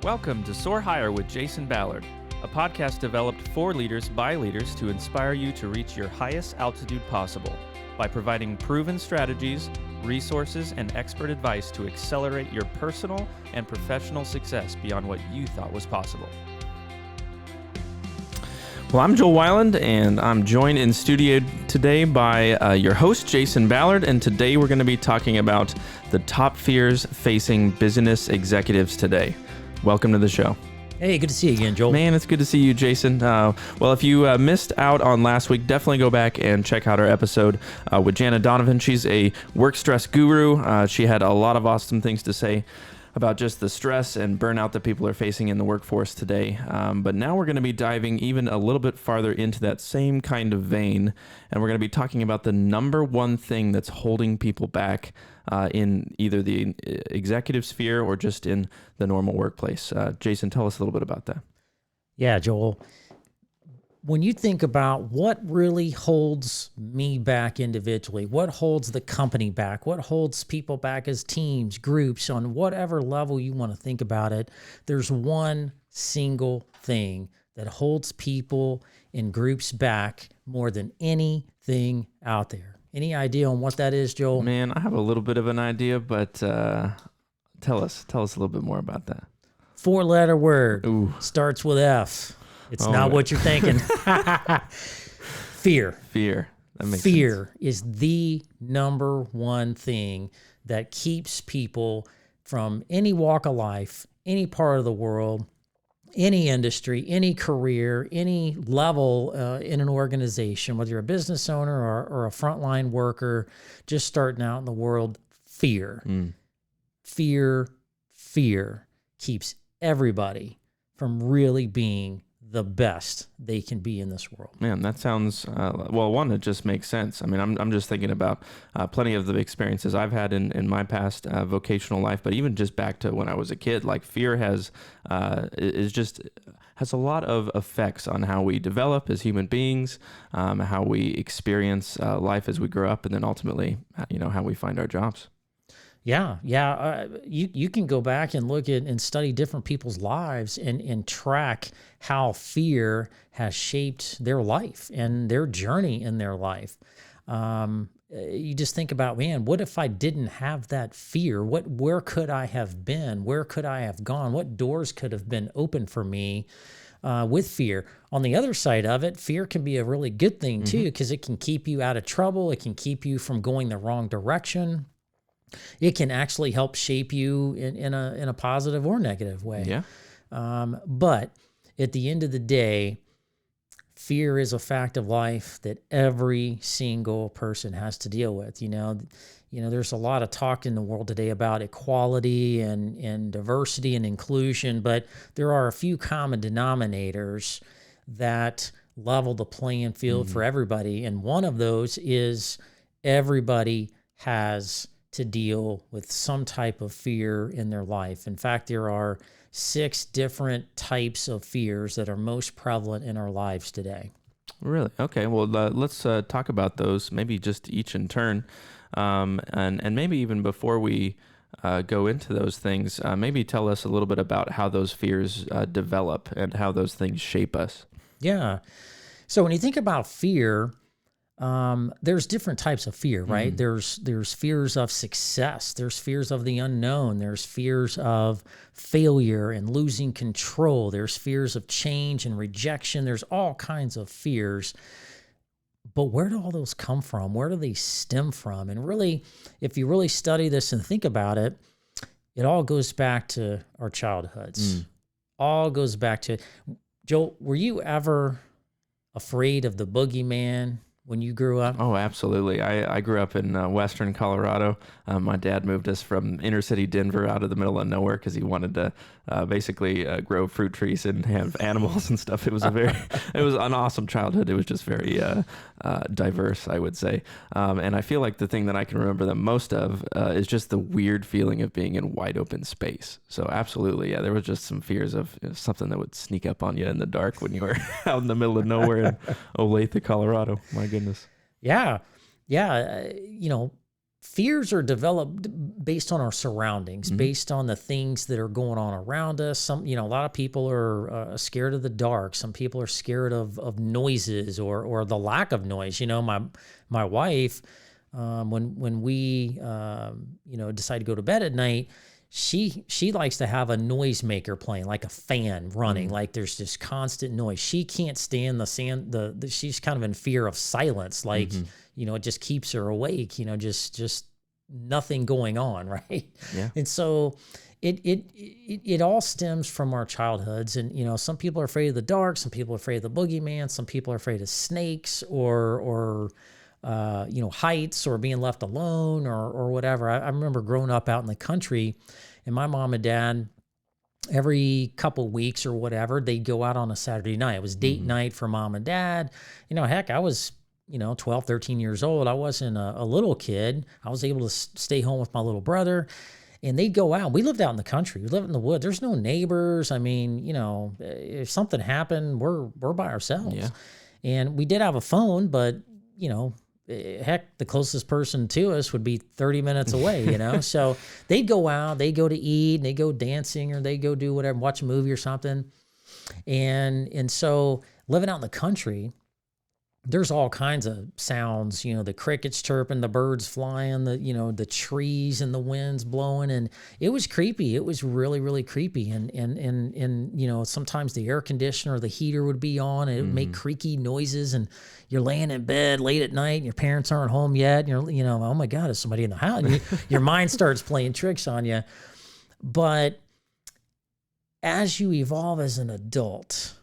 Welcome to Soar Higher with Jason Ballard, a podcast developed for leaders by leaders to inspire you to reach your highest altitude possible by providing proven strategies, resources, and expert advice to accelerate your personal and professional success beyond what you thought was possible. Well, I'm Joel Wieland, and I'm joined in studio today by your host, Jason Ballard, and today we're going to be talking about the top fears facing business executives today. Welcome to the show. Hey, good to see you again, Joel. Man, it's good to see you, Jason. Well, if you missed out on last week, definitely go back and check out our episode with Jana Donovan. She's a work stress guru. She had a lot of awesome things to say about just the stress and burnout that people are facing in the workforce today. But now we're going to be diving even a little bit farther into that same kind of vein, and we're going to be talking about the number one thing that's holding people back in either the executive sphere or just in the normal workplace. Jason, tell us a little bit about that. Yeah, Joel. When you think about what really holds me back individually, what holds the company back, what holds people back as teams, groups, on whatever level you want to think about it, there's one single thing that holds people in groups back more than anything out there. Any idea on what that is, Joel? Man, I have a little bit of an idea, but tell us a little bit more about that. 4-letter word. Ooh. Starts with F. It's not what you're thinking. Fear. Fear. That makes Fear sense. is the number one thing that keeps people from any walk of life, any part of the world, any industry, any career, any level in an organization, whether you're a business owner or a frontline worker, just starting out in the world. Fear. Fear keeps everybody from really being the best they can be in this world. Man, that sounds, well, one, it just makes sense. I mean, I'm just thinking about plenty of the experiences I've had in my past vocational life, but even just back to when I was a kid, like fear has a lot of effects on how we develop as human beings, how we experience life as we grow up, and then ultimately, how we find our jobs. Yeah. You can go back and look at and study different people's lives and track how fear has shaped their life and their journey in their life. You just think about, man, what if I didn't have that fear? Where could I have been? Where could I have gone? What doors could have been open for me with fear? On the other side of it, fear can be a really good thing too, because it can keep you out of trouble. It can keep you from going the wrong direction. It can actually help shape you in a positive or negative way. Yeah. But at the end of the day, fear is a fact of life that every single person has to deal with. There's a lot of talk in the world today about equality and diversity and inclusion, but there are a few common denominators that level the playing field for everybody. And one of those is everybody has to deal with some type of fear in their life. In fact, there are 6 different types of fears that are most prevalent in our lives today. Really? Okay. Well, let's talk about those, maybe just each in turn. And maybe even before we go into those things, maybe tell us a little bit about how those fears develop and how those things shape us. Yeah. So when you think about fear, there's different types of fear, right? There's fears of success. There's fears of the unknown. There's fears of failure and losing control. There's fears of change and rejection. There's all kinds of fears. But where do all those come from? Where do they stem from? And really, if you really study this and think about it, it all goes back to our childhoods. All goes back to, Joel, were you ever afraid of the boogeyman when you grew up? Oh, absolutely. I grew up in western Colorado. My dad moved us from inner city Denver out of the middle of nowhere because he wanted to basically grow fruit trees and have animals and stuff. It was an awesome childhood. It was just very diverse, I would say. And I feel like the thing that I can remember the most of is just the weird feeling of being in wide open space. So absolutely, yeah, there was just some fears of something that would sneak up on you in the dark when you were out in the middle of nowhere in Olathe, Colorado. My goodness. Yeah. Fears are developed based on our surroundings, based on the things that are going on around us. Some, a lot of people are scared of the dark. Some people are scared of noises or the lack of noise. My wife, when we decide to go to bed at night, she likes to have a noisemaker playing, like a fan running, like there's this constant noise. She can't stand she's kind of in fear of silence, like it just keeps her awake. Just nothing going on, right? Yeah. And so it all stems from our childhoods. And some people are afraid of the dark, some people are afraid of the boogeyman, some people are afraid of snakes or heights or being left alone or whatever. I remember growing up out in the country, and my mom and dad, every couple weeks or whatever, they'd go out on a Saturday night. It was date night for mom and dad. Heck, I was 12, 13 years old. I wasn't a little kid. I was able to stay home with my little brother, and they'd go out. We lived out in the country. We lived in the woods. There's no neighbors. I mean, if something happened, we're by ourselves. Yeah. And we did have a phone, but, heck, the closest person to us would be 30 minutes away, So they'd go out, they go to eat, and they go dancing, or they go do whatever, watch a movie or something. And so living out in the country, there's all kinds of sounds, the crickets chirping, the birds flying, the trees and the winds blowing. And it was creepy. It was really, really creepy. And sometimes the air conditioner or the heater would be on, and it would make creaky noises, and you're laying in bed late at night and your parents aren't home yet. And you're, oh my God, is somebody in the house? And your mind starts playing tricks on you. But as you evolve as an adult,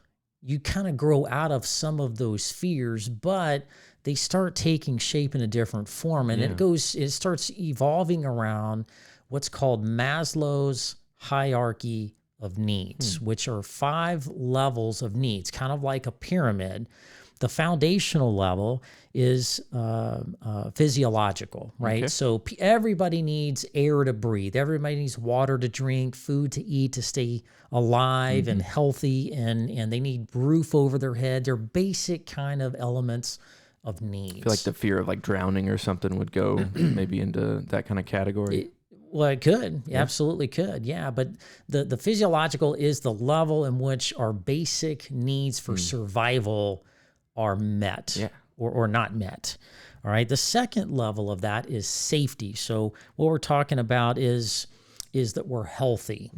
you kind of grow out of some of those fears, but they start taking shape in a different form. And it starts evolving around what's called Maslow's hierarchy of needs, which are 5 levels of needs, kind of like a pyramid. The foundational level is physiological, right? Okay. So everybody needs air to breathe. Everybody needs water to drink, food to eat to stay alive and healthy, and they need roof over their head. They're basic kind of elements of needs. I feel like the fear of drowning or something would go maybe into that kind of category. It could. Yeah. Absolutely could. Yeah. But the physiological is the level in which our basic needs for survival are met or not met. All right. The second level of that is safety. So what we're talking about is that we're healthy,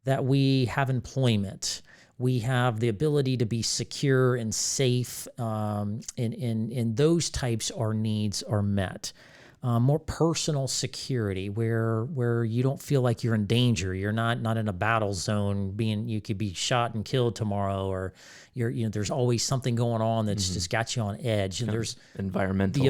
that we have employment, we have the ability to be secure and safe, and those types our needs are met. More personal security, where you don't feel like you're in danger. You're not in a battle zone. You could be shot and killed tomorrow, or there's always something going on that's just got you on edge. And there's environmental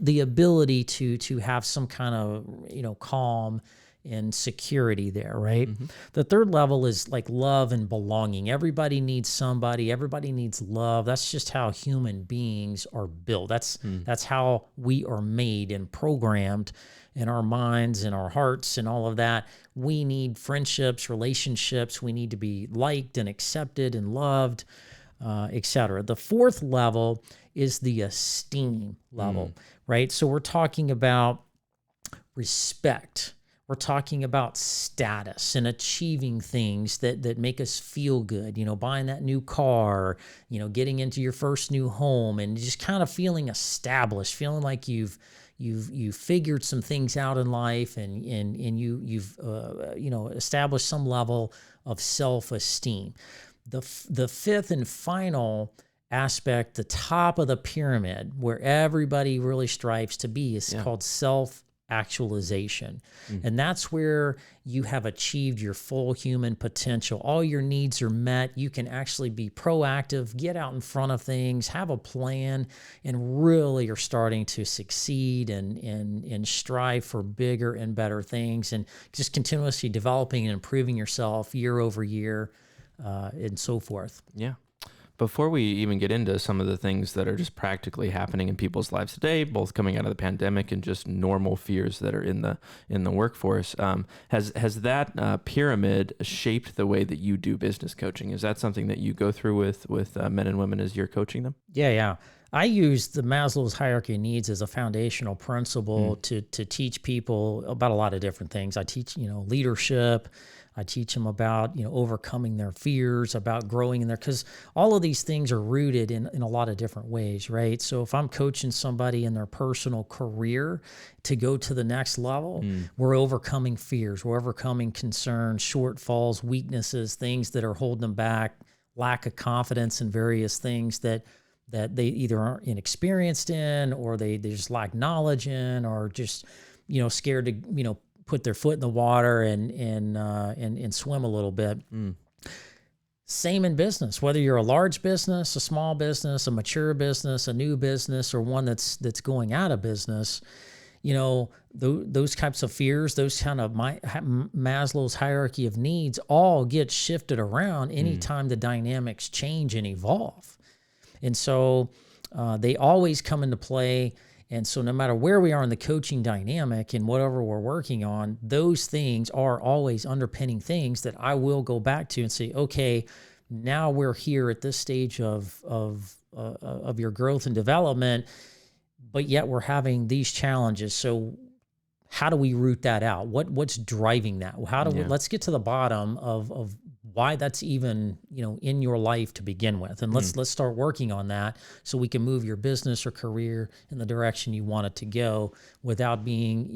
the ability to have some kind of calm and security there, right? The third level is like love and belonging. Everybody needs somebody. Everybody needs love. That's just how human beings are built. That's how we are made and programmed in our minds and our hearts and all of that. We need friendships, relationships. We need to be liked and accepted and loved, etc. The fourth level is the esteem level, right? So we're talking about respect. We're talking about status and achieving things that make us feel good, buying that new car, getting into your first new home, and just kind of feeling established, feeling like you've figured some things out in life, and you've established some level of self-esteem. The fifth and final aspect, the top of the pyramid, where everybody really strives to be, is called self-actualization. And that's where you have achieved your full human potential. All your needs are met. You can actually be proactive, get out in front of things, have a plan, and really are starting to succeed and strive for bigger and better things, and just continuously developing and improving yourself year over year, and so forth. Yeah. Before we even get into some of the things that are just practically happening in people's lives today, both coming out of the pandemic and just normal fears that are in the workforce, has that pyramid shaped the way that you do business coaching? Is that something that you go through with men and women as you're coaching them? Yeah. I use the Maslow's hierarchy of needs as a foundational principle to teach people about a lot of different things. I teach, leadership. I teach them about, overcoming their fears, about growing in their, because all of these things are rooted in a lot of different ways, right? So if I'm coaching somebody in their personal career to go to the next level, we're overcoming fears, we're overcoming concerns, shortfalls, weaknesses, things that are holding them back, lack of confidence in various things that they either aren't inexperienced in, or they just lack knowledge in, or just, scared to, put their foot in the water and swim a little bit. Same in business, whether you're a large business, a small business, a mature business, a new business, or one that's going out of business. Those types of fears, those kind of Maslow's hierarchy of needs all get shifted around anytime the dynamics change and evolve. And so they always come into play. And so no matter where we are in the coaching dynamic and whatever we're working on, those things are always underpinning things that I will go back to and say, okay, now we're here at this stage of your growth and development, but yet we're having these challenges. So how do we root that out? What's driving that? How do we, let's get to the bottom of why that's even, in your life to begin with. And let's start working on that so we can move your business or career in the direction you want it to go without being,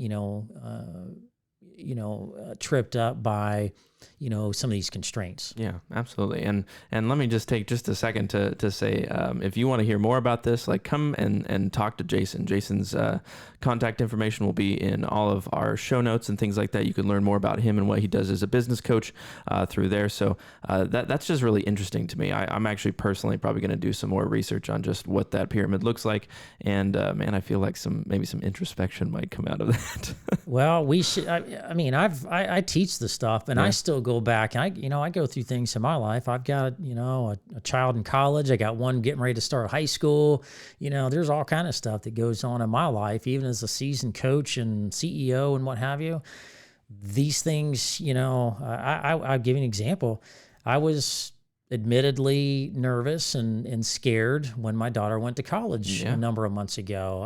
tripped up by, some of these constraints. Yeah, absolutely. And let me just take just a second to say, if you want to hear more about this, like come and talk to Jason. Jason's contact information will be in all of our show notes and things like that. You can learn more about him and what he does as a business coach through there. So that's just really interesting to me. I'm actually personally probably going to do some more research on just what that pyramid looks like. And man, I feel like maybe some introspection might come out of that. Well, we should. I teach the stuff, and I still go back. I go through things in my life. I've got a child in college. I got one getting ready to start high school. There's all kind of stuff that goes on in my life, even as a seasoned coach and CEO and what have you. These things, I'll give you an example. I was admittedly nervous and scared when my daughter went to college a number of months ago.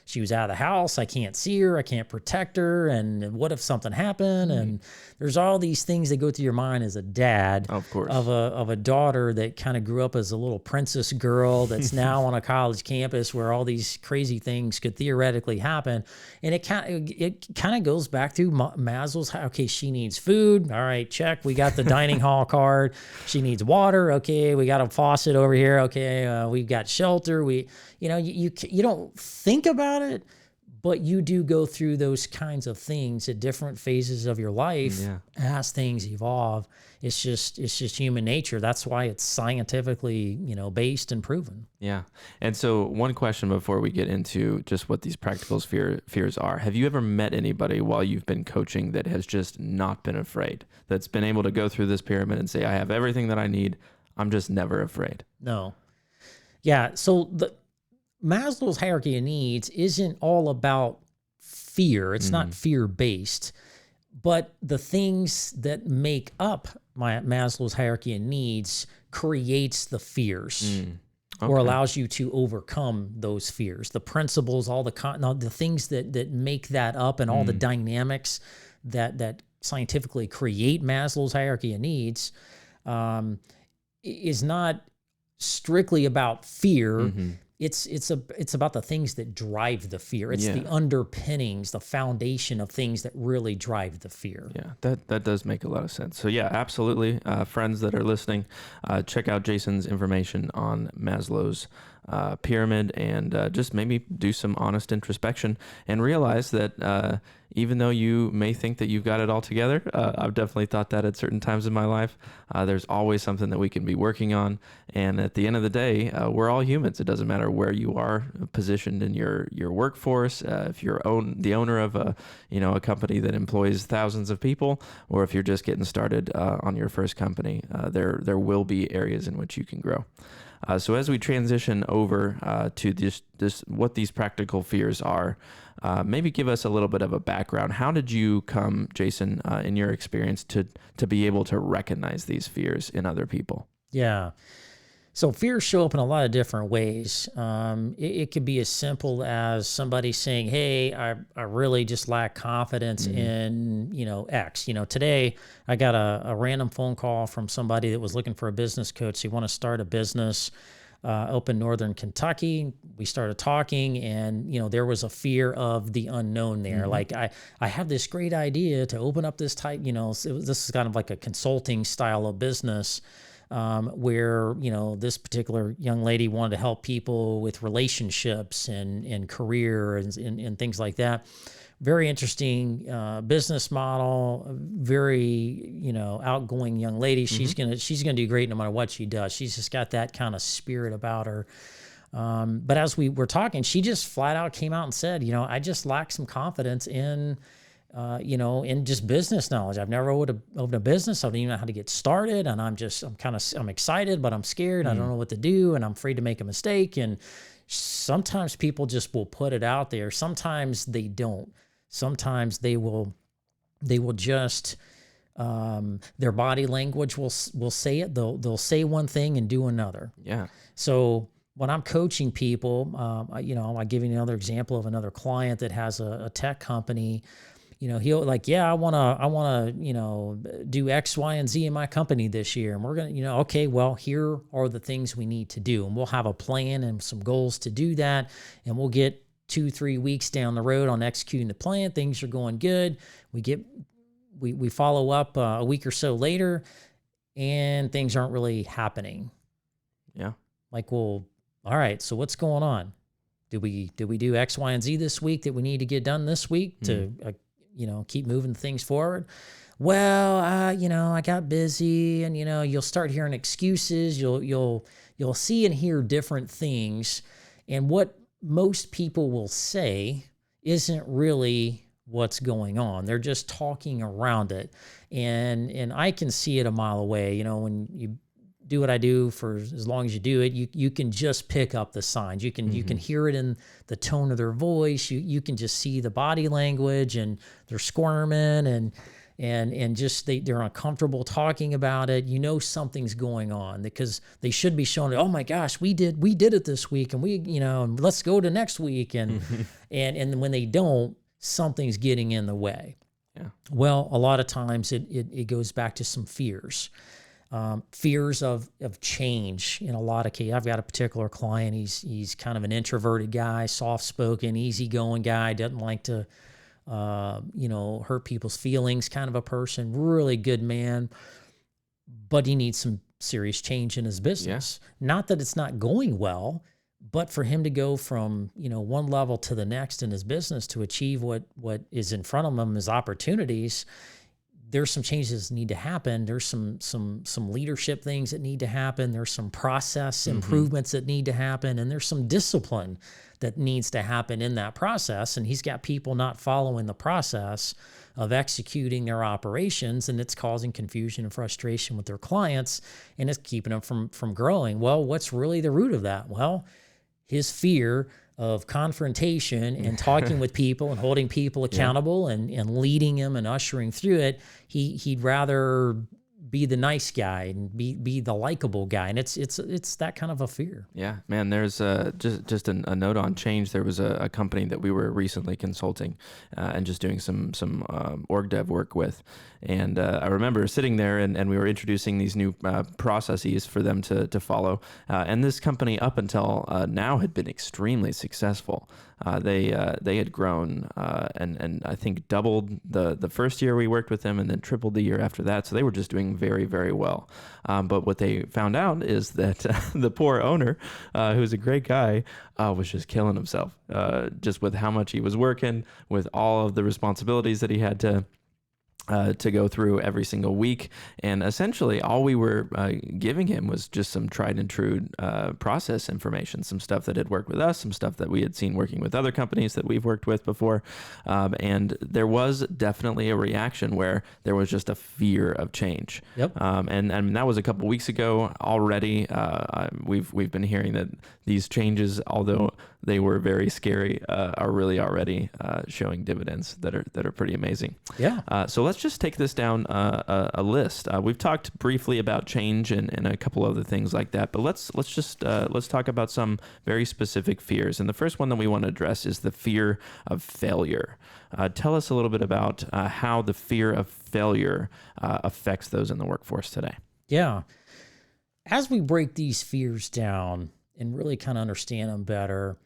She was out of the house. I can't see her. I can't protect her. And what if something happened? And there's all these things that go through your mind as a dad, of course, of a daughter that kind of grew up as a little princess girl that's now on a college campus where all these crazy things could theoretically happen. And it kind of goes back to Maslow's. Okay, she needs food. All right, check. We got the dining hall card. She needs water. Okay, we got a faucet over here. Okay, we've got shelter. You don't think about it, but you do go through those kinds of things at different phases of your life as things evolve. It's just human nature. That's why it's scientifically, based and proven. Yeah. And so one question before we get into just what these practical fears are. Have you ever met anybody while you've been coaching that has just not been afraid, that's been able to go through this pyramid and say, I have everything that I need. I'm just never afraid? No. Yeah. So the Maslow's hierarchy of needs isn't all about fear. It's not fear-based, but the things that make up Maslow's hierarchy of needs creates the fears or allows you to overcome those fears. The principles, all the things that make that up, and all the dynamics that scientifically create Maslow's hierarchy of needs is not strictly about fear. It's about the things that drive the fear. It's the underpinnings, the foundation of things that really drive the fear. Yeah, that does make a lot of sense. So yeah, absolutely. Friends that are listening, check out Jason's information on Maslow's pyramid, and just maybe do some honest introspection and realize that even though you may think that you've got it all together, I've definitely thought that at certain times in my life, there's always something that we can be working on. And at the end of the day, we're all humans. It doesn't matter where you are positioned in your workforce, if you're the owner of a company that employs thousands of people, or if you're just getting started on your first company, there will be areas in which you can grow. So as we transition over to this what these practical fears are, maybe give us a little bit of a background. How did you come, Jason, in your experience, to be able to recognize these fears in other people? Yeah. So fears show up in a lot of different ways. It could be as simple as somebody saying, "Hey, I really just lack confidence in, X." Today I got a random phone call from somebody that was looking for a business coach. They want to start a business up in northern Kentucky. We started talking, and there was a fear of the unknown there. Like I have this great idea to open up this type. This is kind of like a consulting style of business. Where this particular young lady wanted to help people with relationships and career and things like that. Very interesting business model. Very outgoing young lady. She's gonna do great no matter what she does. She's just got that kind of spirit about her. But as we were talking, she just flat out came out and said, I just lack some confidence in just business knowledge. I've never opened a business. I don't even know how to get started. And I'm excited, but I'm scared. I don't know what to do. And I'm afraid to make a mistake. And sometimes people just will put it out there. Sometimes they don't. Sometimes they will just, their body language will say it. They'll say one thing and do another. Yeah. So when I'm coaching people, I'll give you another example of another client that has a tech company. He'll I want to, do X, Y, and Z in my company this year. And we're going to, okay, well, here are the things we need to do. And we'll have a plan and some goals to do that. And we'll get 2-3 weeks down the road on executing the plan. Things are going good. We follow up a week or so later, and things aren't really happening. Yeah. Like, well, all right, so what's going on? Did we do X, Y, and Z this week that we need to get done this week to keep moving things forward? Well, I got busy, and you'll start hearing excuses. You'll see and hear different things, and what most people will say isn't really what's going on. They're just talking around it, and I can see it a mile away. When you do what I do for as long as you do it, you can just pick up the signs. You can hear it in the tone of their voice. You can just see the body language, and they're squirming and just they're uncomfortable talking about it. Something's going on because they should be showing it. Oh my gosh, we did it this week, and and let's go to next week, and and when they don't, something's getting in the way. Yeah. Well, a lot of times it goes back to some fears. Fears of change in a lot of cases. I've got a particular client. He's kind of an introverted guy, soft-spoken, easygoing guy, doesn't like to, hurt people's feelings kind of a person, really good man, but he needs some serious change in his business. Yeah. Not that it's not going well, but for him to go from, one level to the next in his business to achieve what is in front of him as opportunities, there's some changes that need to happen. There's some leadership things that need to happen. There's some process improvements that need to happen. And there's some discipline that needs to happen in that process. And he's got people not following the process of executing their operations, and it's causing confusion and frustration with their clients, and it's keeping them from growing. Well, what's really the root of that? Well, his fear of confrontation and talking with people and holding people accountable and leading them and ushering through it. He'd rather be the nice guy and be the likable guy, and it's that kind of a fear. Yeah, man. There's just a note on change. There was a company that we were recently consulting and just doing some org dev work with, and I remember sitting there and we were introducing these new processes for them to follow. And this company up until now had been extremely successful. They had grown and I think doubled the first year we worked with them, and then tripled the year after that. So they were just doing very, very well. But what they found out is that the poor owner, who's a great guy, was just killing himself, just with how much he was working, with all of the responsibilities that he had to go through every single week. And essentially all we were giving him was just some tried and true process information, some stuff that had worked with us, some stuff that we had seen working with other companies that we've worked with before. And there was definitely a reaction where there was just a fear of change. Yep. And that was a couple weeks ago already. We've been hearing that these changes, although they were very scary are really already showing dividends that are pretty amazing. Yeah. So let's just take this down a list. We've talked briefly about change and a couple other things like that, but let's talk about some very specific fears. And the first one that we want to address is the fear of failure. Tell us a little bit about how the fear of failure affects those in the workforce today. Yeah. As we break these fears down and really kind of understand them better,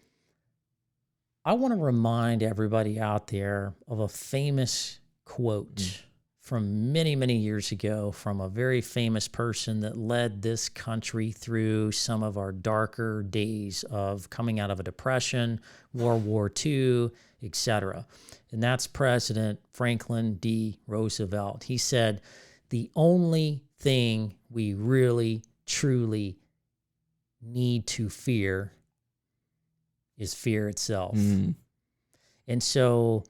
I want to remind everybody out there of a famous quote from many, many years ago from a very famous person that led this country through some of our darker days of coming out of a depression, World War II, etc. And that's President Franklin D. Roosevelt. He said, "The only thing we really, truly need to fear is fear itself." And so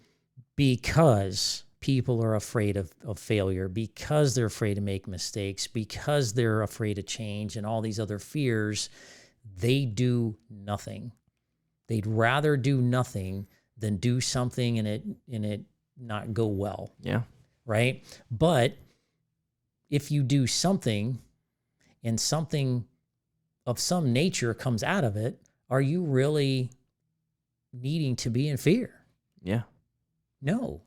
because people are afraid of failure, because they're afraid to make mistakes, because they're afraid of change and all these other fears, they do nothing. They'd rather do nothing than do something and it not go well. Yeah. Right? But if you do something and something of some nature comes out of it, are you really needing to be in fear? Yeah. No.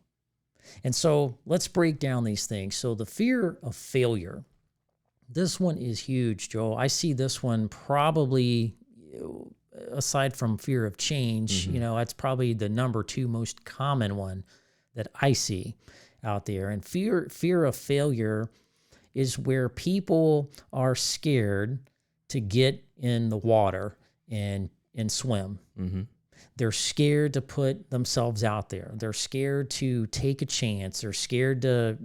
And so let's break down these things. So the fear of failure, this one is huge, Joel. I see this one probably, aside from fear of change, that's probably the number 2 most common one that I see out there. And fear of failure is where people are scared to get in the water and swim. They're scared to put themselves out there. They're scared to take a chance. They're scared to,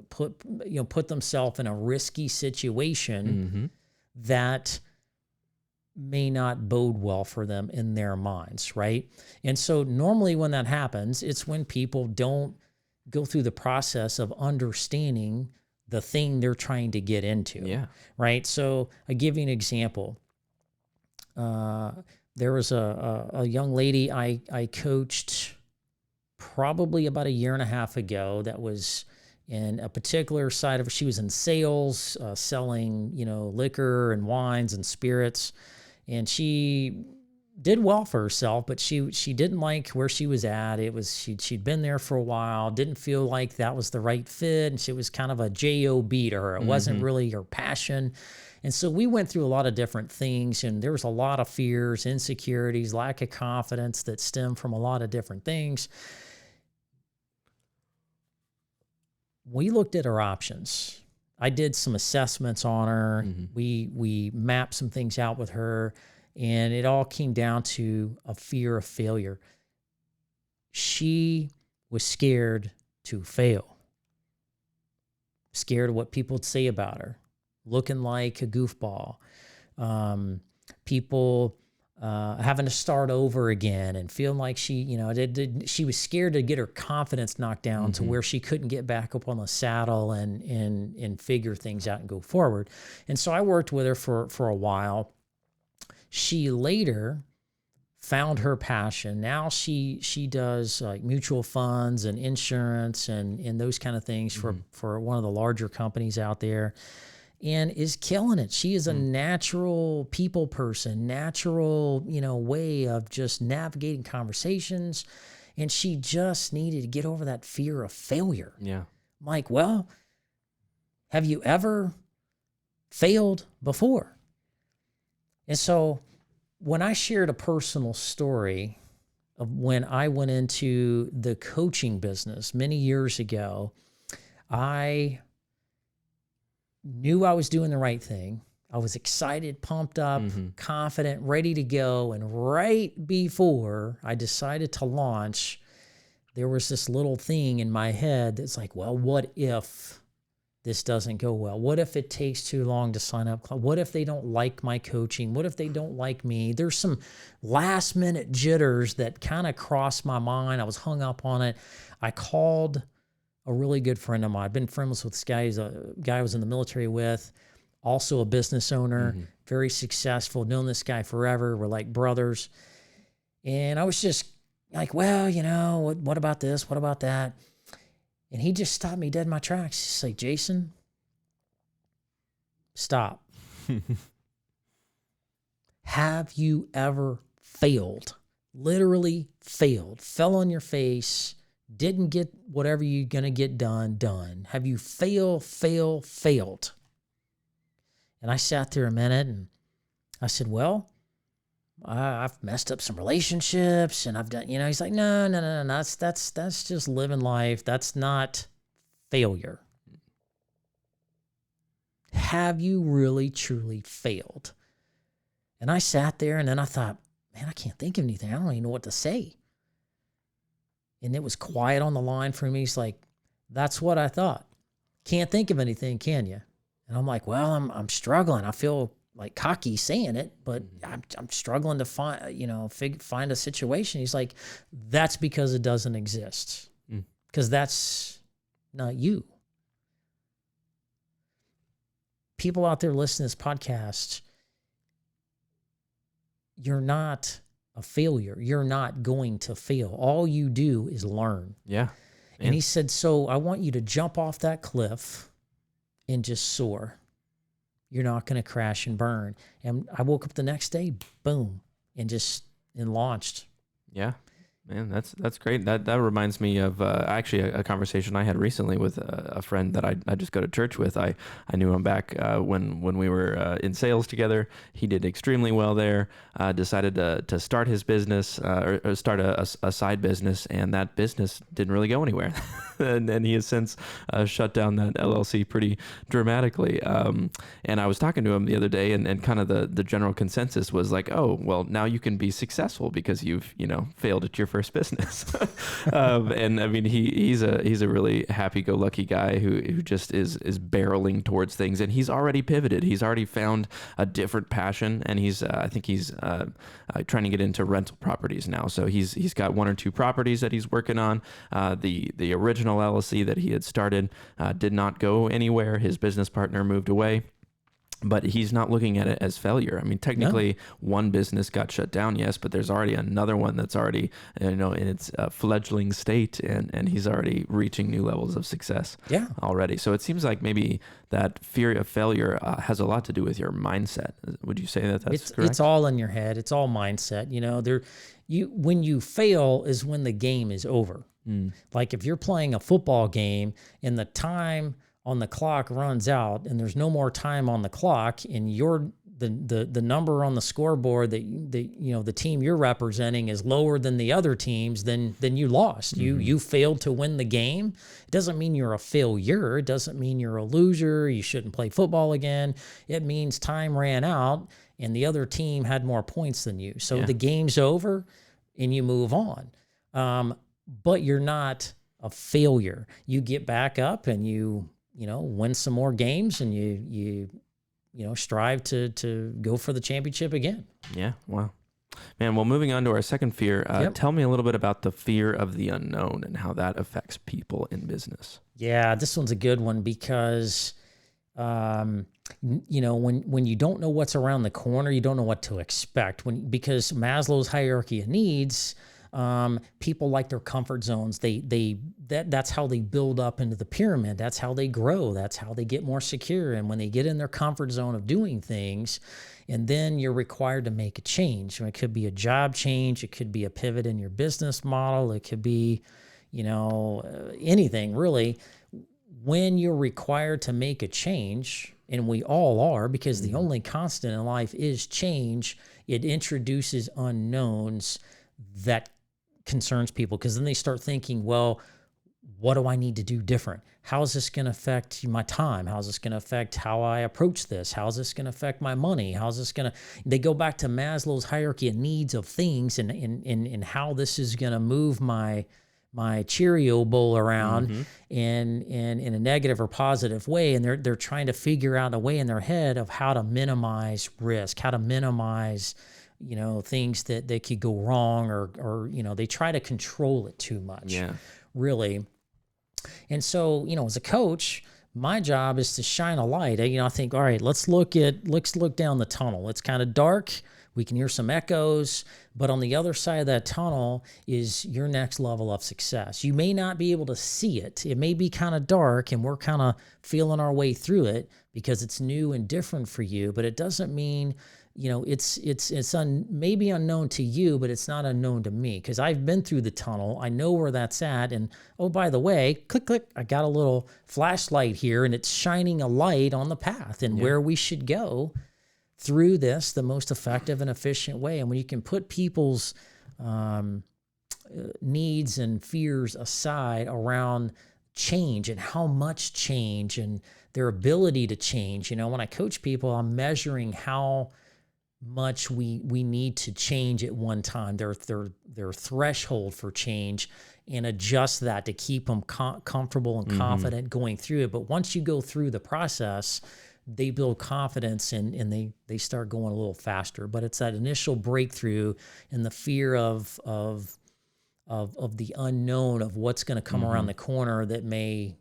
put themselves in a risky situation that may not bode well for them in their minds, right? And so normally when that happens, it's when people don't go through the process of understanding the thing they're trying to get into. Yeah. Right. So I give you an example. There was a young lady I coached probably about 1.5 years ago that was in a particular side of, she was in sales, selling, liquor and wines and spirits. And she did well for herself, but she didn't like where she was at. It was, she'd been there for a while, didn't feel like that was the right fit. And she was kind of a job to her. It wasn't really her passion. And so we went through a lot of different things, and there was a lot of fears, insecurities, lack of confidence that stem from a lot of different things. We looked at our options. I did some assessments on her. We mapped some things out with her, and it all came down to a fear of failure. She was scared to fail, scared of what people would say about her, looking like a goofball, people having to start over again and feeling like she was scared to get her confidence knocked down to where she couldn't get back up on the saddle and figure things out and go forward. And so I worked with her for a while. She later found her passion. Now she does like mutual funds and insurance and those kind of things for one of the larger companies out there, and is killing it. She is a natural people person, natural, way of just navigating conversations. And she just needed to get over that fear of failure. Yeah. I'm like, well, have you ever failed before? And so when I shared a personal story of when I went into the coaching business many years ago, I knew I was doing the right thing. I was excited, pumped up, confident, ready to go. And right before I decided to launch, there was this little thing in my head that's like, well, what if this doesn't go well? What if it takes too long to sign up? What if they don't like my coaching? What if they don't like me? There's some last minute jitters that kind of crossed my mind. I was hung up on it. I called a really good friend of mine. I've been friends with this guy. He's a guy I was in the military with. also a business owner, very successful, known this guy forever. We're like brothers. And I was just like, well, what about this? What about that? And he just stopped me dead in my tracks. He's like, Jason, stop. Have you ever failed? Literally failed, fell on your face, didn't get whatever you're going to get done. Have you failed? And I sat there a minute and I said, well, I've messed up some relationships and I've done, he's like, no, that's just living life. That's not failure. Have you really, truly failed? And I sat there and then I thought, man, I can't think of anything. I don't even know what to say. And it was quiet on the line for me. He's like, that's what I thought. Can't think of anything, can you? And I'm like, well, I'm struggling. I feel like cocky saying it, but I'm struggling to find a situation. He's like, that's because it doesn't exist. Because that's not you. People out there listening to this podcast, you're not a failure. You're not going to fail. All you do is learn. Yeah. And he said, so I want you to jump off that cliff and just soar. You're not going to crash and burn. And I woke up the next day, boom, and launched. Yeah. Man, that's great. That reminds me of actually a conversation I had recently with a friend that I just go to church with. I knew him back when we were in sales together. He did extremely well there. Decided to start his business or start a side business, and that business didn't really go anywhere. and he has since shut down that LLC pretty dramatically. And I was talking to him the other day, and kind of the general consensus was like, oh, well, now you can be successful because you've failed at your first business. And I mean, he's a really happy-go-lucky guy who just is barreling towards things, and he's already pivoted. He's already found a different passion, and I think he's trying to get into rental properties now. So he's got 1 or 2 properties that he's working on. The original LLC that he had started did not go anywhere. His business partner moved away. But he's not looking at it as failure. I mean, technically, one business got shut down, yes, but there's already another one that's already, in its fledgling state, and he's already reaching new levels of success already. So it seems like maybe that fear of failure has a lot to do with your mindset. Would you say that's correct? It's all in your head. It's all mindset. When you fail is when the game is over. Like if you're playing a football game and the time on the clock runs out and there's no more time on the clock and the number on the scoreboard that the team you're representing is lower than the other teams, then you lost. You failed to win the game. It doesn't mean you're a failure. It doesn't mean you're a loser. You shouldn't play football again. It means time ran out and the other team had more points than you. So the game's over and you move on. But you're not a failure. You get back up and you win some more games, and you strive to go for the championship again. Yeah. Wow. Man, well, moving on to our second fear, tell me a little bit about the fear of the unknown and how that affects people in business. Yeah, this one's a good one because, when you don't know what's around the corner, you don't know what to expect. Because Maslow's hierarchy of needs, people like their comfort zones. That's how they build up into the pyramid. That's how they grow. That's how they get more secure. And when they get in their comfort zone of doing things, and then you're required to make a change. It could be a job change. It could be a pivot in your business model. It could be, anything really. When you're required to make a change, and we all are, because the only constant in life is change, it introduces unknowns that concerns people, because then they start thinking, well, what do I need to do different? How is this going to affect my time? How is this going to affect how I approach this? How is this going to affect my money? How is this going to... They go back to Maslow's hierarchy of needs of things and how this is going to move my Cheerio bowl around in a negative or positive way. And they're trying to figure out a way in their head of how to minimize risk, how to minimize things that could go wrong, or they try to control it too much, really. And so, as a coach, My job is to shine a light. I think, all right, let's look down the tunnel. It's kind of dark. We can hear some echoes, but on the other side of that tunnel is your next level of success. You may not be able to see it. It may be kind of dark and we're kind of feeling our way through it because it's new and different for you, but it doesn't mean, it's maybe unknown to you, but it's not unknown to me because I've been through the tunnel. I know where that's at. And oh, by the way, click, click, I got a little flashlight here and it's shining a light on the path and where we should go through this the most effective and efficient way. And when you can put people's needs and fears aside around change and how much change and their ability to change, when I coach people, I'm measuring how much we need to change at one time, their threshold for change, and adjust that to keep them comfortable and confident going through it. But once you go through the process, they build confidence and they start going a little faster. But it's that initial breakthrough and the fear of the unknown of what's going to come around the corner that may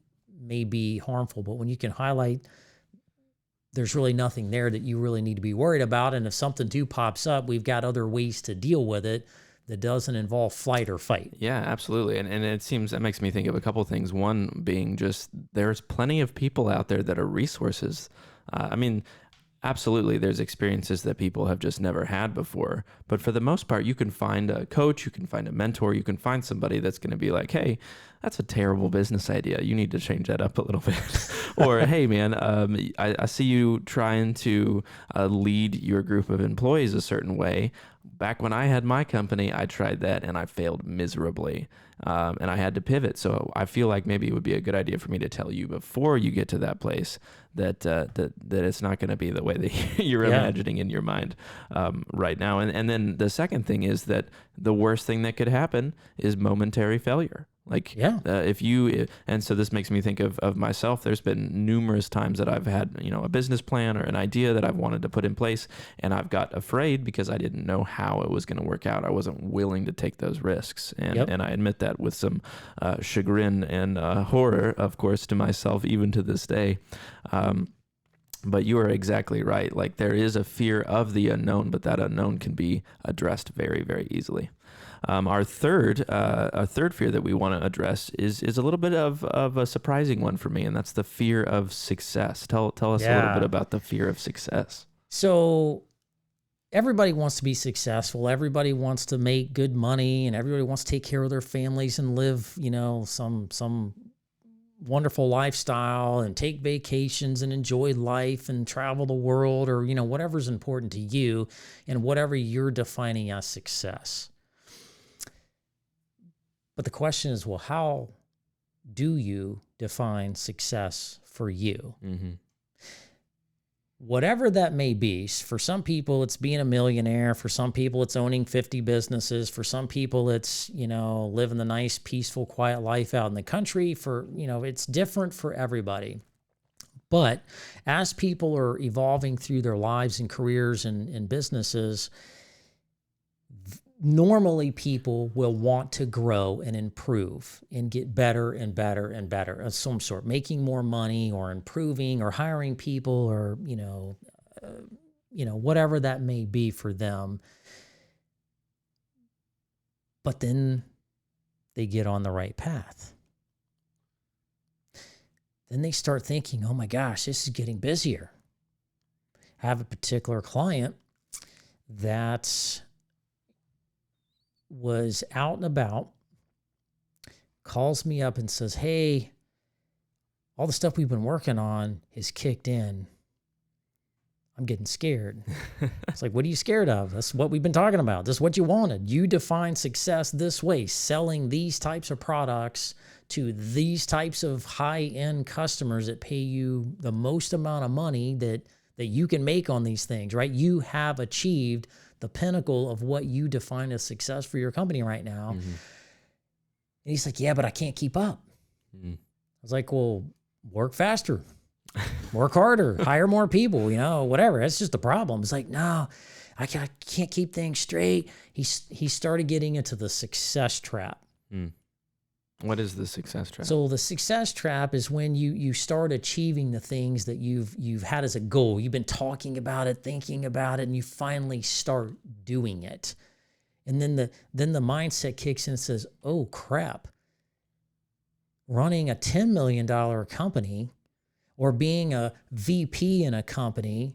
be harmful. But when you can highlight there's really nothing there that you really need to be worried about, and if something too pops up, we've got other ways to deal with it that doesn't involve flight or fight. Yeah, absolutely. And that makes me think of a couple of things. One being just there's plenty of people out there that are resources. Absolutely, there's experiences that people have just never had before. But for the most part, you can find a coach, you can find a mentor, you can find somebody that's going to be like, hey, that's a terrible business idea. You need to change that up a little bit. Or, hey, man, I see you trying to lead your group of employees a certain way. Back when I had my company, I tried that and I failed miserably. And I had to pivot. So I feel like maybe it would be a good idea for me to tell you before you get to that place that it's not going to be the way that you're imagining in your mind right now. And then the second thing is that the worst thing that could happen is momentary failure. And so this makes me think of myself. There's been numerous times that I've had, a business plan or an idea that I've wanted to put in place, and I've got afraid because I didn't know how it was going to work out. I wasn't willing to take those risks. And I admit that with some chagrin and horror, of course, to myself, even to this day. But you are exactly right. Like, there is a fear of the unknown, but that unknown can be addressed very, very easily. Our third fear that we want to address is a little bit of a surprising one for me, and that's the fear of success. Tell us a little bit about the fear of success. So everybody wants to be successful. Everybody wants to make good money, and everybody wants to take care of their families and live, some wonderful lifestyle and take vacations and enjoy life and travel the world, or, whatever's important to you and whatever you're defining as success. But the question is, well, how do you define success for you? Mm-hmm. Whatever that may be, for some people, it's being a millionaire. For some people, it's owning 50 businesses. For some people, it's, living the nice, peaceful, quiet life out in the country. It's different for everybody. But as people are evolving through their lives and careers and businesses, normally people will want to grow and improve and get better and better and better of some sort, making more money or improving or hiring people or, whatever that may be for them. But then they get on the right path. Then they start thinking, oh my gosh, this is getting busier. I have a particular client that was out and about, calls me up and says, hey, all the stuff we've been working on has kicked in. I'm getting scared. It's like, what are you scared of? That's what we've been talking about. This is what you wanted. You define success this way, selling these types of products to these types of high-end customers that pay you the most amount of money that you can make on these things, right? You have achieved the pinnacle of what you define as success for your company right now. Mm-hmm. And he's like, yeah, but I can't keep up. Mm-hmm. I was like, well, work faster, work harder, hire more people, whatever. That's just the problem. It's like, no, I can't keep things straight. He started getting into the success trap. Mm. What is the success trap? So the success trap is when you start achieving the things that you've had as a goal. You've been talking about it, thinking about it, and you finally start doing it. And then the mindset kicks in and says, "Oh crap. Running a $10 million company or being a VP in a company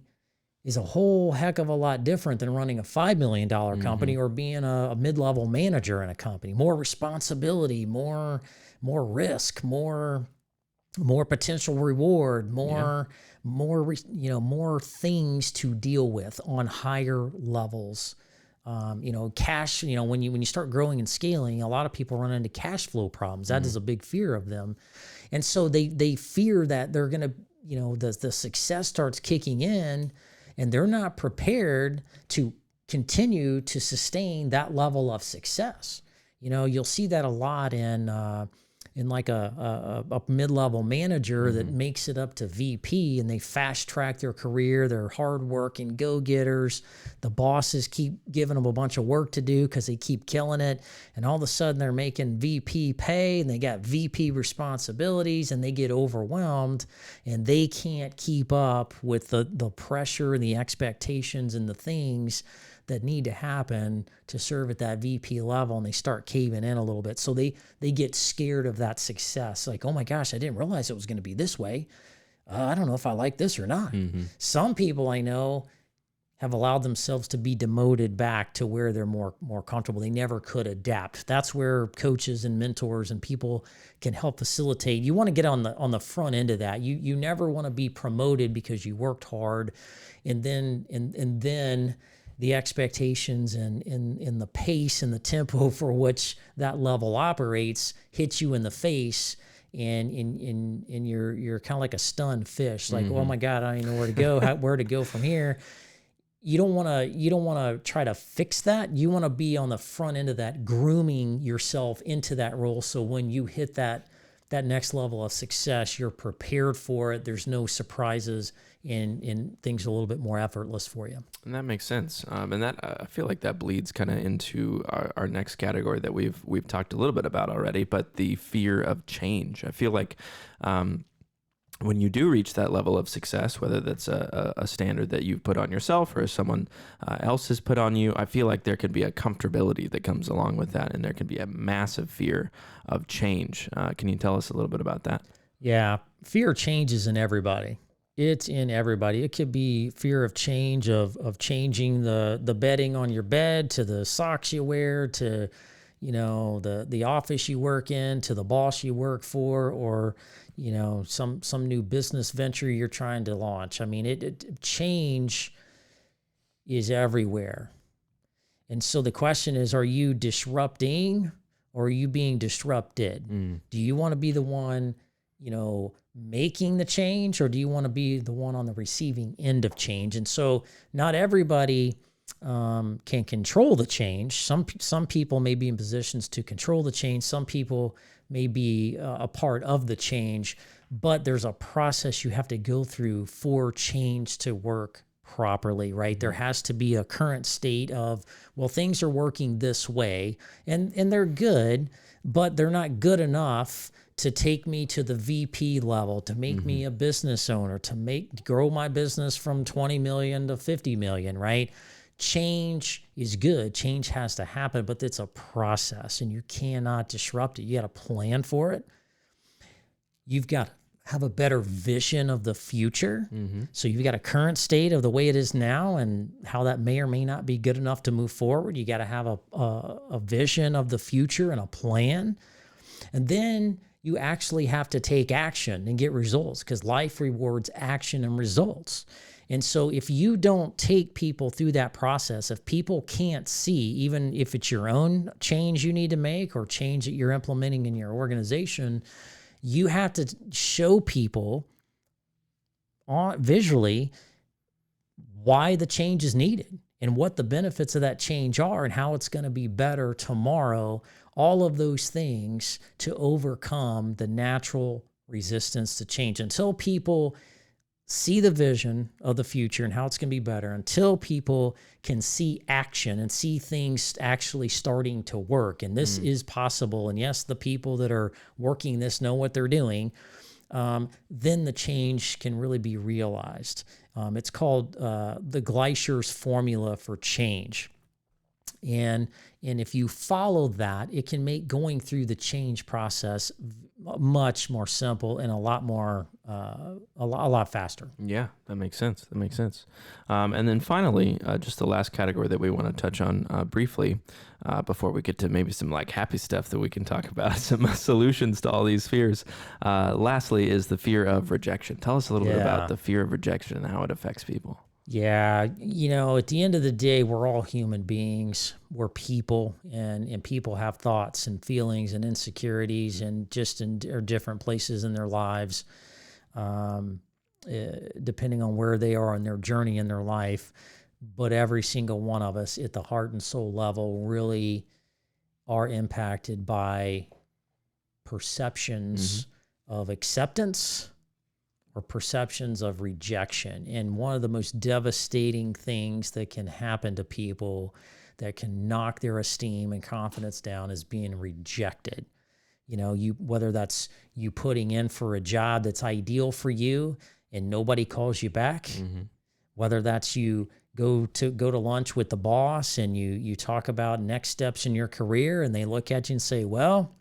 is a whole heck of a lot different than running a $5 million company or being a mid-level manager in a company. More responsibility, more risk, more potential reward, more things to deal with on higher levels. Cash, when you start growing and scaling, a lot of people run into cash flow problems. That is a big fear of them. And so they fear that they're going to, the success starts kicking in, and they're not prepared to continue to sustain that level of success. You'll see that a lot in like a mid-level manager that makes it up to VP, and they fast track their career. They're hardworking go-getters. The bosses keep giving them a bunch of work to do because they keep killing it. And all of a sudden they're making VP pay and they got VP responsibilities, and they get overwhelmed and they can't keep up with the pressure and the expectations and the things that need to happen to serve at that VP level, and they start caving in a little bit. So they get scared of that success. Like, oh my gosh, I didn't realize it was going to be this way. I don't know if I like this or not. Some people I know have allowed themselves to be demoted back to where they're more comfortable. They never could adapt. That's where coaches and mentors and people can help facilitate. You want to get on the front end of that. You never want to be promoted because you worked hard, and then the expectations and the pace and the tempo for which that level operates hits you in the face, and you're kind of like a stunned fish, like, oh my God, I don't know where to go, where to go from here. You don't want to try to fix that. You want to be on the front end of that, grooming yourself into that role, so when you hit that next level of success, you're prepared for it. There's no surprises, and things are a little bit more effortless for you. And that makes sense. And that I feel like that bleeds kind of into our next category that we've talked a little bit about already, but the fear of change. I feel like when you do reach that level of success, whether that's a standard that you've put on yourself or someone else has put on you, I feel like there could be a comfortability that comes along with that, and there can be a massive fear of change. Can you tell us a little bit about that? Yeah, fear of change is in everybody. It's in everybody. It could be fear of change, of changing the bedding on your bed, to the socks you wear, to the office you work in, to the boss you work for, or some new business venture you're trying to launch. I mean, change is everywhere. And so the question is, are you disrupting or are you being disrupted? Do you want to be the one, making the change, or do you want to be the one on the receiving end of change? And so not everybody can control the change. Some people may be in positions to control the change. Some people may be a part of the change, but there's a process you have to go through for change to work properly, right? There has to be a current state of, well, things are working this way, and they're good, but they're not good enough to take me to the VP level, to make me a business owner, to grow my business from 20 million to 50 million, right? Change is good. Change has to happen, but it's a process, and you cannot disrupt it. You got to plan for it. You've got to have a better vision of the future. So you've got a current state of the way it is now and how that may or may not be good enough to move forward. You got to have a vision of the future and a plan. And then you actually have to take action and get results, because life rewards action and results. And so if you don't take people through that process, if people can't see, even if it's your own change you need to make or change that you're implementing in your organization, you have to show people visually why the change is needed and what the benefits of that change are and how it's going to be better tomorrow. All of those things to overcome the natural resistance to change. Until people see the vision of the future and how it's going to be better, until people can see action and see things actually starting to work. And this is possible. And yes, the people that are working this know what they're doing. Then the change can really be realized. It's called the Gleischer's formula for change. And if you follow that, it can make going through the change process much more simple and a lot more, a lot faster. Yeah, that makes sense. And then finally, just the last category that we want to touch on briefly before we get to maybe some like happy stuff that we can talk about, some solutions to all these fears. Lastly is the fear of rejection. Tell us a little bit about the fear of rejection and how it affects people. Yeah, at the end of the day, we're all human beings. We're people, and people have thoughts and feelings and insecurities, and just are different places in their lives, depending on where they are in their journey in their life. But every single one of us at the heart and soul level really are impacted by perceptions of acceptance or perceptions of rejection. And one of the most devastating things that can happen to people that can knock their esteem and confidence down is being rejected. Whether that's you putting in for a job that's ideal for you and nobody calls you back, whether that's you go to lunch with the boss and you talk about next steps in your career and they look at you and say, well,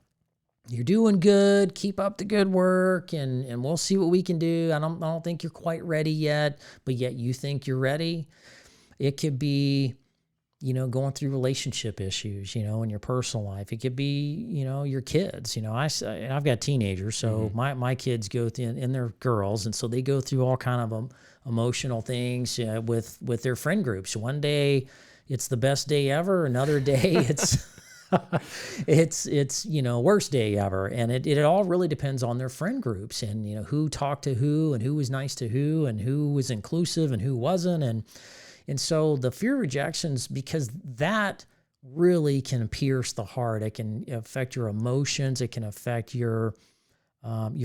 you're doing good, keep up the good work, and we'll see what we can do. I don't think you're quite ready yet, but yet you think you're ready. It could be, going through relationship issues, in your personal life. It could be, your kids. I've got teenagers, so my kids go through, and they're girls, and so they go through all kind of emotional things with their friend groups. One day it's the best day ever. Another day it's it's worst day ever. And it all really depends on their friend groups and, who talked to who and who was nice to who and who was inclusive and who wasn't. And so the fear of rejections, because that really can pierce the heart. It can affect your emotions. It can affect your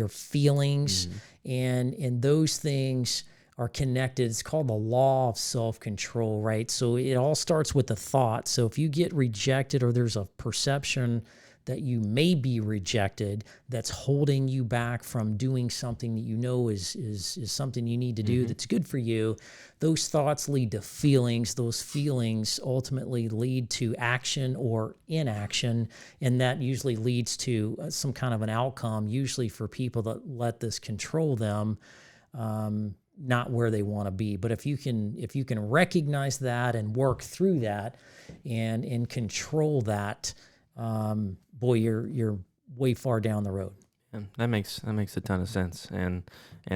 feelings, and those things are connected. It's called the law of self-control, right? So it all starts with the thought. So if you get rejected or there's a perception that you may be rejected that's holding you back from doing something that is something you need to do that's good for you, those thoughts lead to feelings. Those feelings ultimately lead to action or inaction, and that usually leads to some kind of an outcome, usually for people that let this control them, not where they want to be. But if you can recognize that and work through that and control that, boy, you're way far down the road. And that makes a ton of sense, and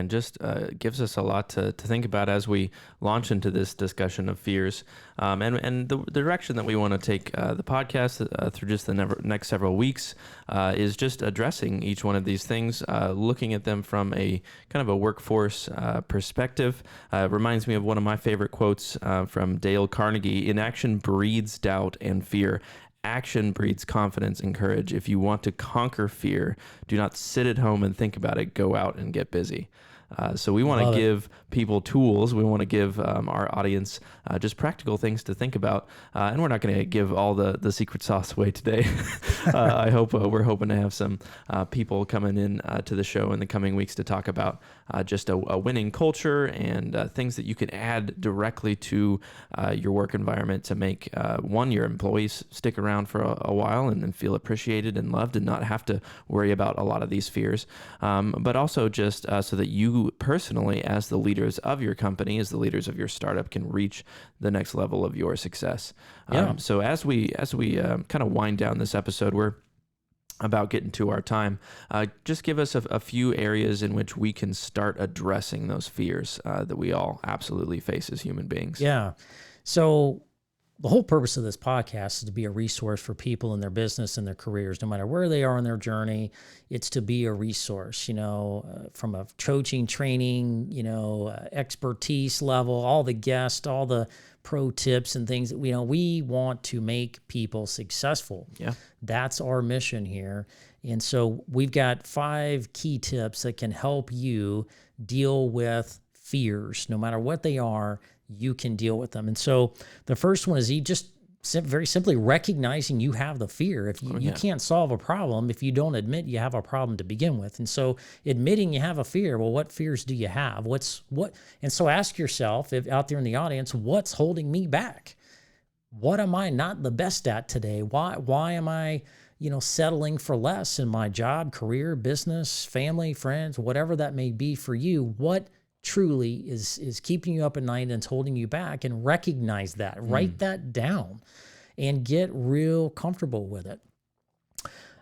just gives us a lot to think about as we launch into this discussion of fears, and the direction that we want to take the podcast through just the next several weeks is just addressing each one of these things, looking at them from a kind of a workforce perspective. Reminds me of one of my favorite quotes from Dale Carnegie: "Inaction breeds doubt and fear. Action breeds confidence and courage. If you want to conquer fear, do not sit at home and think about it. Go out and get busy." So we want to give people tools. We want to give our audience just practical things to think about. And we're not going to give all the secret sauce away today. I hope we're hoping to have some people coming in to the show in the coming weeks to talk about just a winning culture and things that you can add directly to your work environment to make, your employees stick around for a while and feel appreciated and loved and not have to worry about a lot of these fears. But also just so that you personally, as the leaders of your company, as the leaders of your startup, can reach the next level of your success. So as we kind of wind down this episode, we're about getting to our time. Just give us a few areas in which we can start addressing those fears that we all absolutely face as human beings. Yeah. So the whole purpose of this podcast is to be a resource for people in their business and their careers, no matter where they are in their journey. It's to be a resource, from a coaching, training, expertise level, all the guests, all the pro tips and things that we want to make people successful. Yeah. That's our mission here. And so we've got 5 key tips that can help you deal with fears, no matter what they are, you can deal with them. And so the first one is very simply recognizing you have the fear. If you can't solve a problem if you don't admit you have a problem to begin with. And so admitting you have a fear, well, what fears do you have? And so ask yourself, if out there in the audience, what's holding me back? What am I not the best at today? Why am I, settling for less in my job, career, business, family, friends, whatever that may be for you? What truly is keeping you up at night and it's holding you back? And recognize that. Write that down and get real comfortable with it.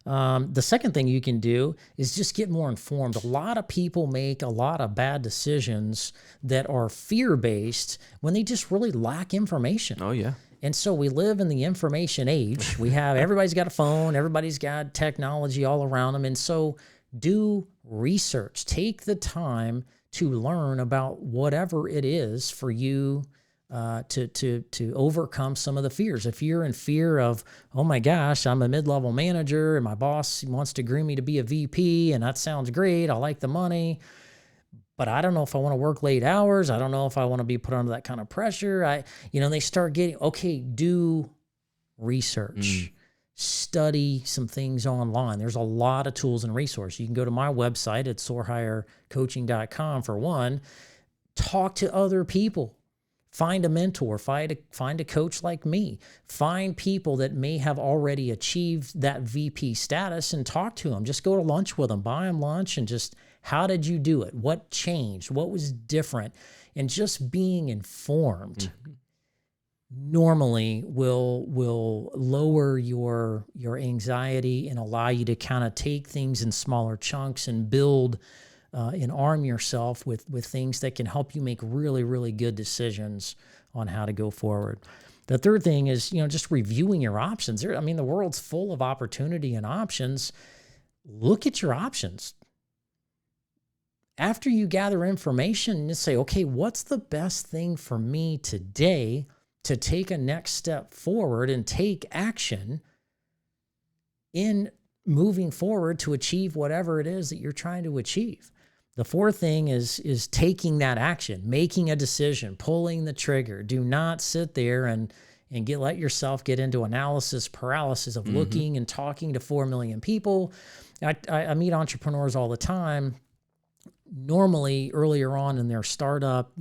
The second thing you can do is just get more informed. A lot of people make a lot of bad decisions that are fear-based when they just really lack information. Oh, yeah. And so we live in the information age. Everybody's got a phone, everybody's got technology all around them. And so do research. Take the time to learn about whatever it is for you to overcome some of the fears. If you're in fear of, oh my gosh, I'm a mid-level manager and my boss wants to groom me to be a VP, and that sounds great, I like the money, but I don't know if I want to work late hours. I don't know if I want to be put under that kind of pressure. They start getting, okay, do research. Study some things online. There's a lot of tools and resources. You can go to my website at soarhighercoaching.com for one. Talk to other people. Find a mentor. Find a coach like me. Find people that may have already achieved that VP status and talk to them. Just go to lunch with them. Buy them lunch and just, how did you do it? What changed? What was different? And just being informed normally will lower your anxiety and allow you to kind of take things in smaller chunks and build and arm yourself with things that can help you make really, really good decisions on how to go forward. The third thing is, just reviewing your options. The world's full of opportunity and options. Look at your options. After you gather information, just say, okay, what's the best thing for me today to take a next step forward and take action in moving forward to achieve whatever it is that you're trying to achieve. The fourth thing is taking that action, making a decision, pulling the trigger. Do not sit there and let yourself get into analysis paralysis of looking and talking to 4 million people. I meet entrepreneurs all the time. Normally earlier on in their startup,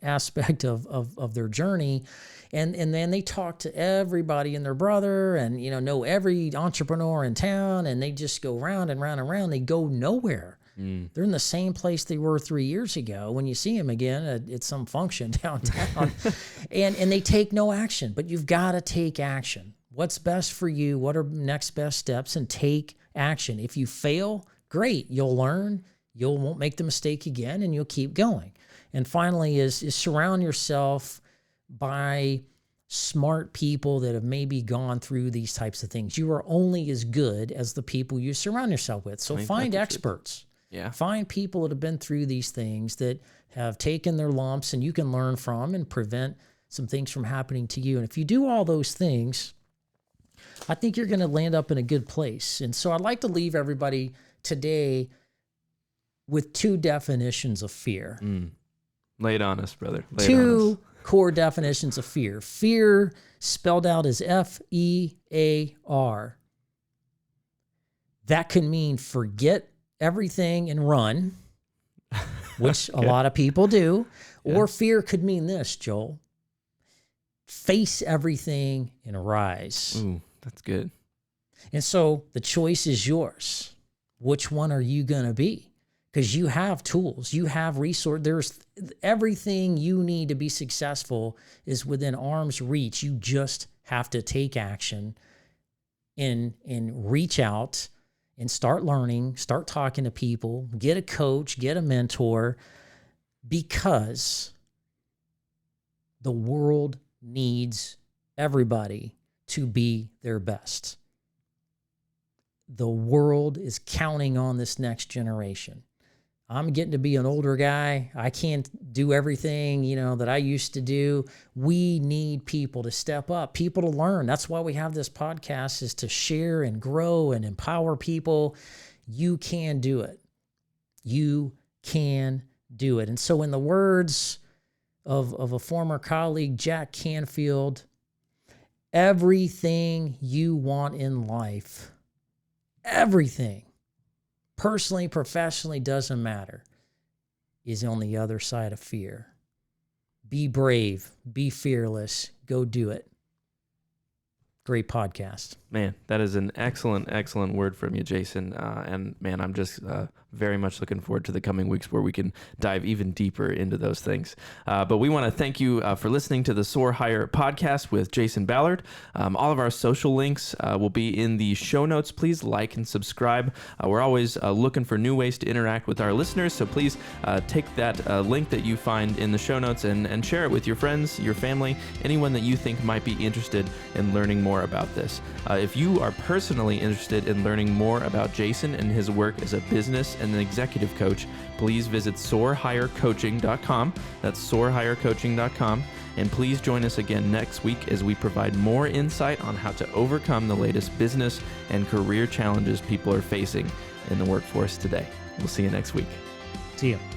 aspect of their journey. And then they talk to everybody and their brother and, know every entrepreneur in town, and they just go round and round and round. They go nowhere. They're in the same place they were 3 years ago. When you see them again at some function downtown, and they take no action. But you've got to take action. What's best for you? What are next best steps? And take action. If you fail, great. You'll learn. You won't make the mistake again, and you'll keep going. And finally is surround yourself by smart people that have maybe gone through these types of things. You are only as good as the people you surround yourself with. So find experts. Yeah. Find people that have been through these things, that have taken their lumps, and you can learn from and prevent some things from happening to you. And if you do all those things, I think you're going to land up in a good place. And so I'd like to leave everybody today with 2 definitions of fear. Lay it on us, brother. Lay 2 core definitions of fear. Fear, spelled out as F-E-A-R. That can mean forget everything and run, which a lot of people do. Or fear could mean this, Joel. Face everything and rise. Ooh, that's good. And so the choice is yours. Which one are you going to be? Because you have tools, you have resources. There's everything you need to be successful is within arm's reach. You just have to take action and reach out and start learning, start talking to people, get a coach, get a mentor, because the world needs everybody to be their best. The world is counting on this next generation. I'm getting to be an older guy. I can't do everything, that I used to do. We need people to step up, people to learn. That's why we have this podcast, is to share and grow and empower people. You can do it. You can do it. And so in the words of a former colleague, Jack Canfield, everything you want in life, everything, personally, professionally, doesn't matter, is on the other side of fear. Be brave, be fearless, go do it. Great podcast. Man, that is an excellent, excellent word from you, Jason. And man, I'm just very much looking forward to the coming weeks where we can dive even deeper into those things. But we want to thank you for listening to the Soar Higher podcast with Jason Ballard. All of our social links will be in the show notes. Please like and subscribe. We're always looking for new ways to interact with our listeners. So please take that link that you find in the show notes and share it with your friends, your family, anyone that you think might be interested in learning more about this. If you are personally interested in learning more about Jason and his work as a business and an executive coach, please visit soarhighercoaching.com. That's soarhighercoaching.com. And please join us again next week as we provide more insight on how to overcome the latest business and career challenges people are facing in the workforce today. We'll see you next week. See you.